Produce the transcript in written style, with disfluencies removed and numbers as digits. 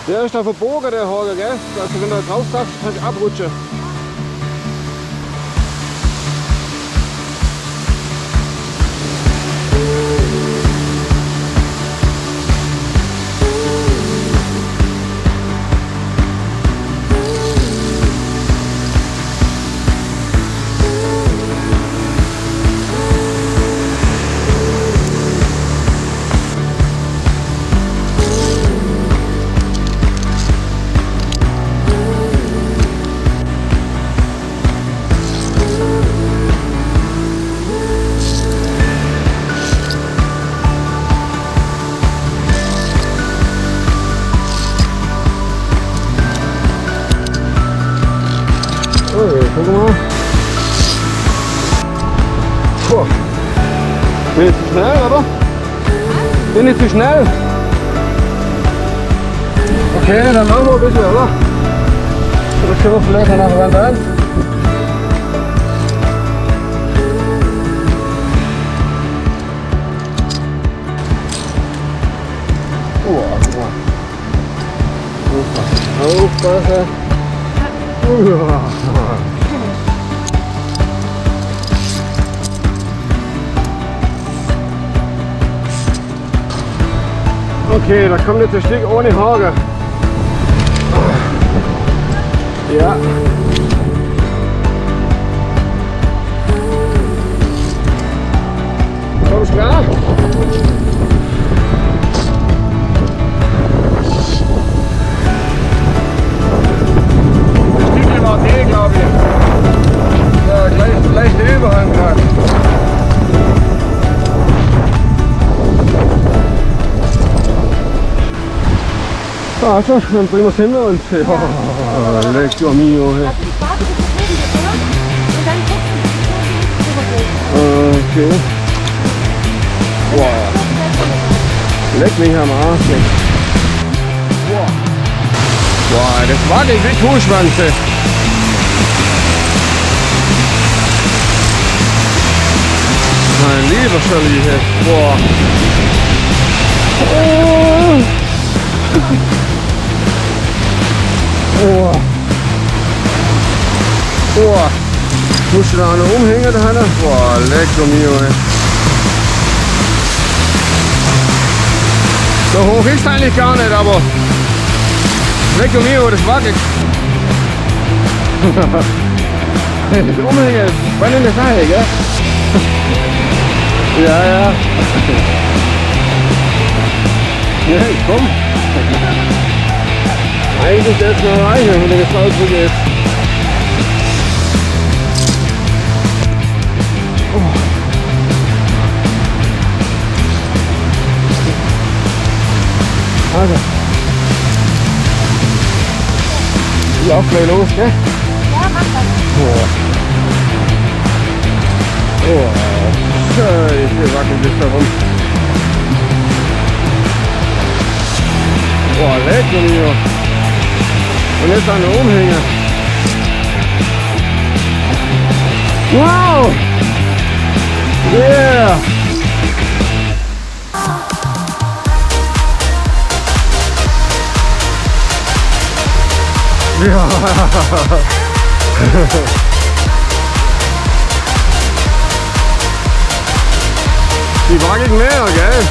Der ist da verbogen, der Hager, gell? Also wenn du da drauf darfst, kannst du abrutschen. Guck mal. Boah. Bin ich zu schnell, oder? Bin ich zu schnell? Okay, dann machen wir ein bisschen, oder? Das können wir vielleicht noch nach Wand ein. Guck mal. Aufpassen. Okay, da kommt jetzt ein Stück ohne Hager. Ja. Kommst du klar? Glaube ich. Ja, leichte Überhang gerade. Also, dann bringen wir es hin und ja, lecco mio. Okay. Wow. Leck mich am Arsch. Wow. Wow, das war nicht wie Kuhschwanze. Mein lieber Scholli, boah. Oh. Oh. Boah. Musst du da noch umhängen, da Hanna? Boah, lecco mio, ey. So hoch ist es eigentlich gar nicht, aber lecco mio, das wackelt. Das Umhängen ist spannende Sache, gell? Ja, ja. Ja, komm. Eigentlich ist es noch reicher, wenn der Seilbrücke ist. Also. Ich lauf gleich los, gell? Ja, mach das. Oh. Scheiße, wackelt das da rum. Boah, lecker mio. Und jetzt an der Umhänge. Wow! Yeah! Ja! Die wackelt mehr, gell?